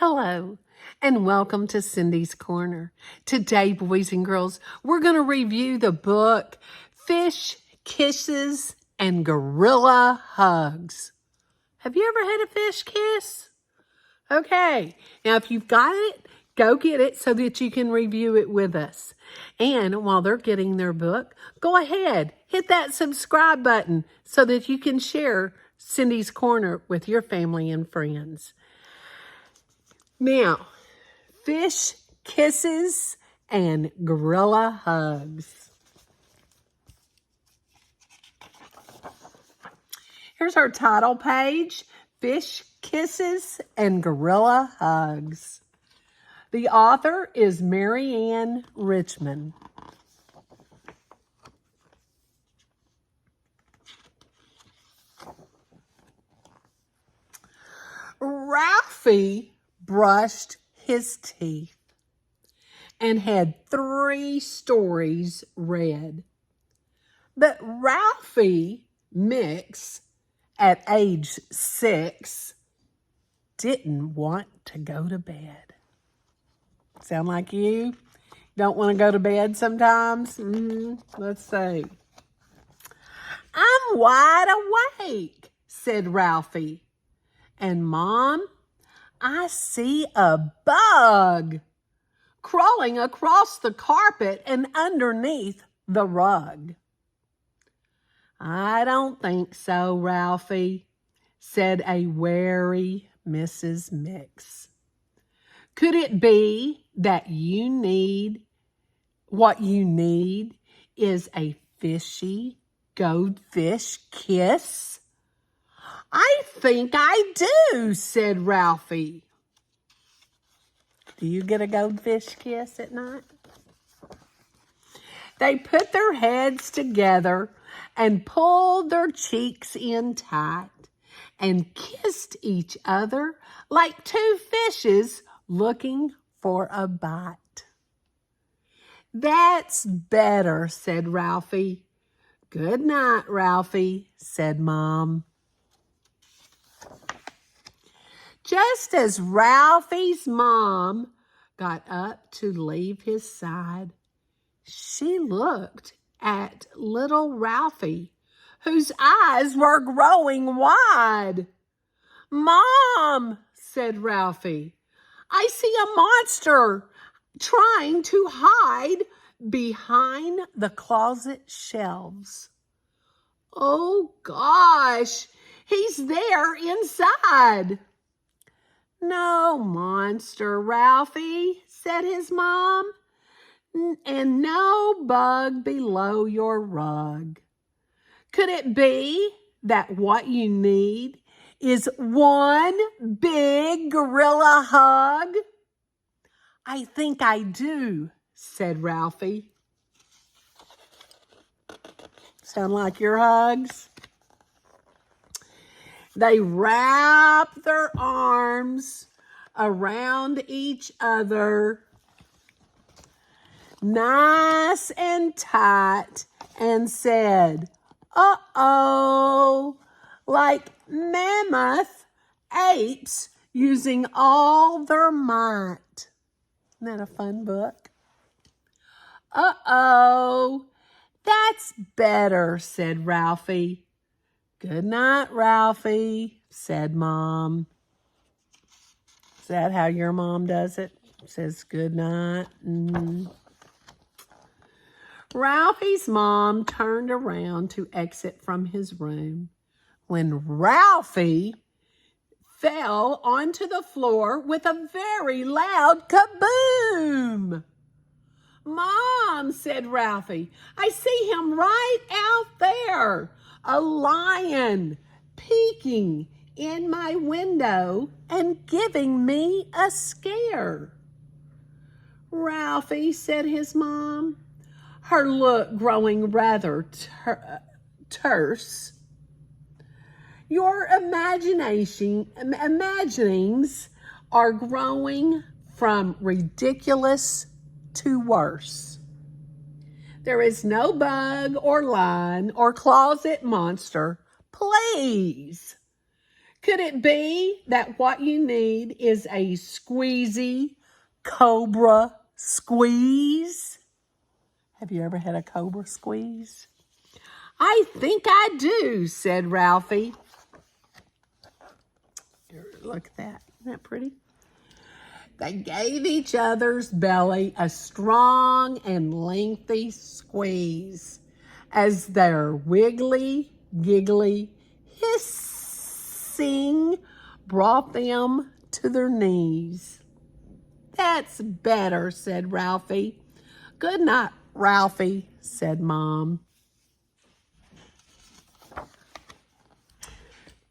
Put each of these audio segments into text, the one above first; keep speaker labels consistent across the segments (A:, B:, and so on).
A: Hello, and welcome to Cindy's Corner. Today, boys and girls, we're going to review the book Fish, Kisses, and Gorilla Hugs. Have you ever had a fish kiss? Okay, now if you've got it, go get it so that you can review it with us. And while they're getting their book, go ahead, hit that subscribe button so that you can share Cindy's Corner with your family and friends. Now, Fish, Kisses, and Gorilla Hugs. Here's our title page, Fish, Kisses, and Gorilla Hugs. The author is Marianne Richmond. Ralphie brushed his teeth and had 3 stories read. But Ralphie Mix, at age 6, didn't want to go to bed. Sound like you? Don't want to go to bed sometimes? Let's see. I'm wide awake, said Ralphie. And Mom, I see a bug crawling across the carpet and underneath the rug. I don't think so, Ralphie, said a wary Mrs. Mix. Could it be that what you need is a fishy goldfish kiss? I think I do, said Ralphie. Do you get a goldfish kiss at night? They put their heads together and pulled their cheeks in tight and kissed each other like 2 fishes looking for a bite. That's better, said Ralphie. Good night, Ralphie, said Mom. Just as Ralphie's mom got up to leave his side, she looked at little Ralphie, whose eyes were growing wide. Mom, said Ralphie, I see a monster trying to hide behind the closet shelves. Oh, gosh, he's there inside. No monster, Ralphie, said his mom, and no bug below your rug. Could it be that what you need is one big gorilla hug? I think I do, said Ralphie. Sound like your hugs? They wrapped their arms around each other nice and tight and said, uh-oh, like mammoth apes using all their might. Isn't that a fun book? Uh-oh, that's better, said Ralphie. Good night, Ralphie, said Mom. Is that how your mom does it? Says good night. Ralphie's mom turned around to exit from his room when Ralphie fell onto the floor with a very loud kaboom. Mom, said Ralphie, I see him right out there. A lion peeking in my window and giving me a scare. Ralphie, said his mom, her look growing rather terse. Your imaginings are growing from ridiculous to worse. There is no bug or lion or closet monster. Please, Could it be that what you need is a squeezy cobra squeeze? Have you ever had a cobra squeeze? I think I do, said Ralphie. Here, look at that. Isn't that pretty? They gave each other's belly a strong and lengthy squeeze as their wiggly, giggly, hissing brought them to their knees. That's better, said Ralphie. Good night, Ralphie, said Mom.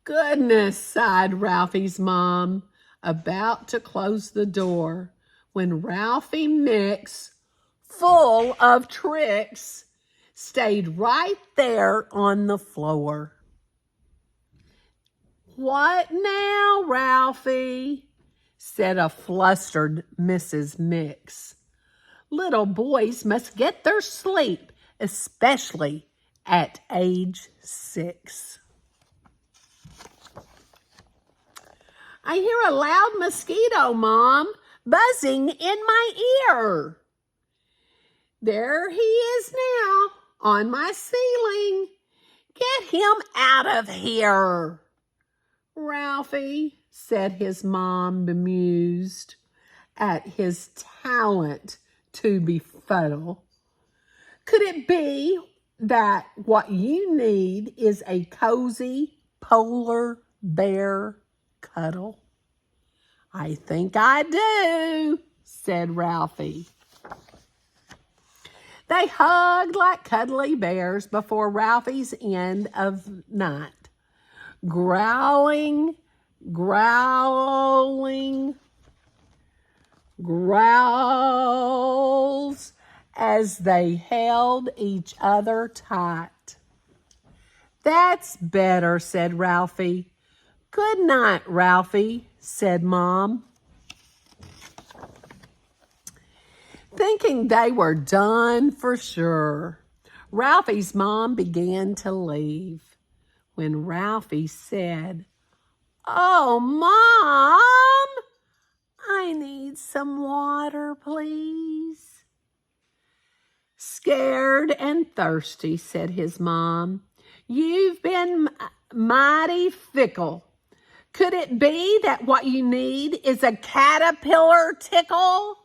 A: Goodness, sighed Ralphie's mom, about to close the door, when Ralphie Mix, full of tricks, stayed right there on the floor. What now, Ralphie? Said a flustered Mrs. Mix. Little boys must get their sleep, especially at age 6. I hear a loud mosquito, Mom, buzzing in my ear. There he is now, on my ceiling. Get him out of here. Ralphie, said his mom, bemused at his talent to befuddle. Could it be that what you need is a cozy polar bear cuddle? I think I do, said Ralphie. They hugged like cuddly bears before Ralphie's end of night, growls as they held each other tight. That's better, said Ralphie. Good night, Ralphie, said Mom. Thinking they were done for sure, Ralphie's mom began to leave when Ralphie said, "Oh, Mom, I need some water, please." Scared and thirsty, said his mom. You've been mighty fickle. Could it be that what you need is a caterpillar tickle?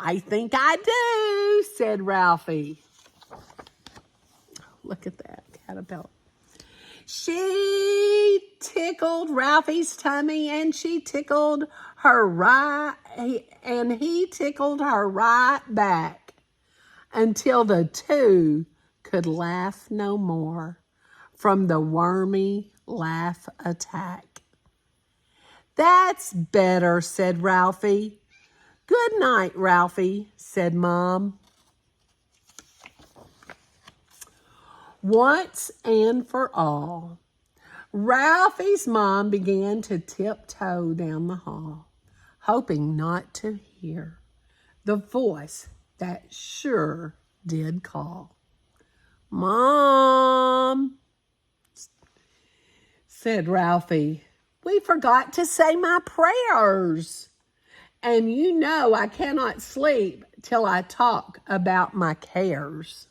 A: I think I do, said Ralphie. Look at that caterpillar. She tickled Ralphie's tummy, and she tickled her right, and he tickled her right back, until the two could laugh no more from the wormy laugh attack. That's better, said Ralphie. Good night, Ralphie, said Mom. Once and for all, Ralphie's mom began to tiptoe down the hall, hoping not to hear the voice that sure did call. Mom, said Ralphie, we forgot to say my prayers. And you know I cannot sleep till I talk about my cares.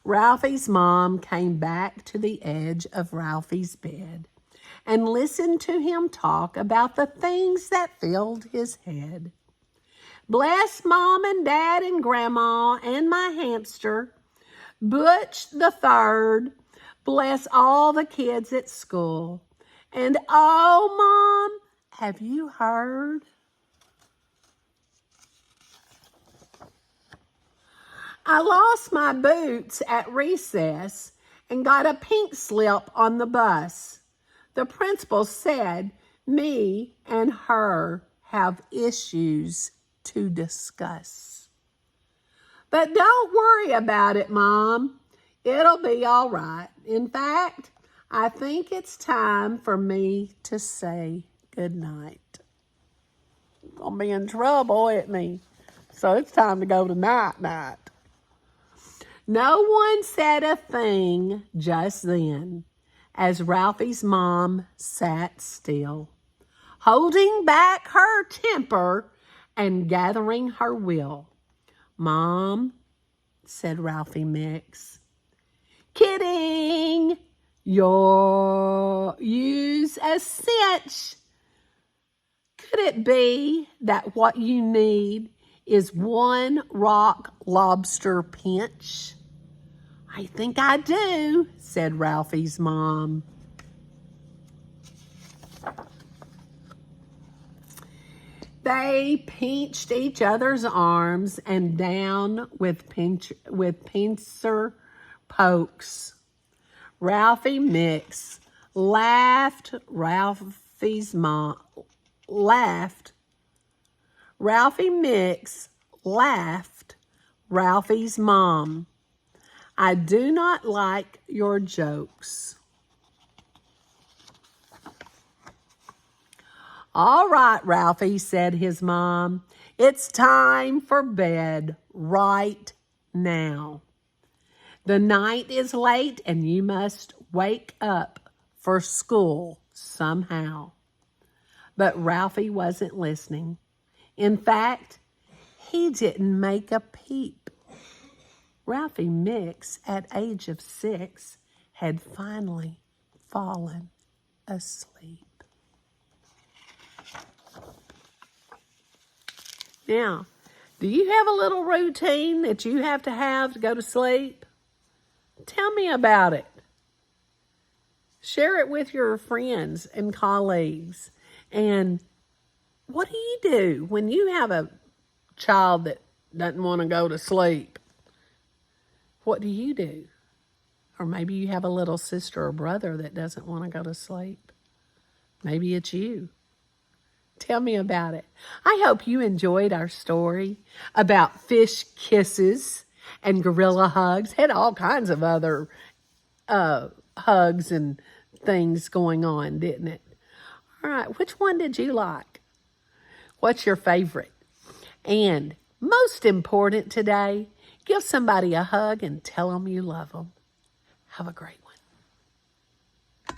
A: Ralphie's mom came back to the edge of Ralphie's bed and listened to him talk about the things that filled his head. Bless Mom and Dad and Grandma and my hamster, Butch the third. Bless all the kids at school. And oh, Mom, have you heard? I lost my boots at recess and got a pink slip on the bus. The principal said me and her have issues to discuss. But don't worry about it, Mom. It'll be all right. In fact, I think it's time for me to say goodnight. I'm going to be in trouble, isn't he? So it's time to go to night-night. No one said a thing just then as Ralphie's mom sat still, holding back her temper and gathering her will. "Mom," said Ralphie Mix. "Kidding! Use a cinch. Could it be that what you need is one rock lobster pinch?" "I think I do," said Ralphie's mom. They pinched each other's arms and down with pincer pokes. Ralphie Mix laughed. Ralphie Mix laughed Ralphie's mom. "I do not like your jokes." "All right, Ralphie," said his mom. "It's time for bed right now. The night is late and you must wake up for school somehow." But Ralphie wasn't listening. In fact, he didn't make a peep. Ralphie Mix, at age of 6, had finally fallen asleep. Now, do you have a little routine that you have to go to sleep? Tell me about it. Share it with your friends and colleagues. And what do you do when you have a child that doesn't want to go to sleep? What do you do? Or maybe you have a little sister or brother that doesn't want to go to sleep. Maybe it's you. Tell me about it. I hope you enjoyed our story about fish kisses and gorilla hugs. Had all kinds of other hugs and things going on, didn't it? All right, which one did you like? What's your favorite? And most important today, give somebody a hug and tell them you love them. Have a great one.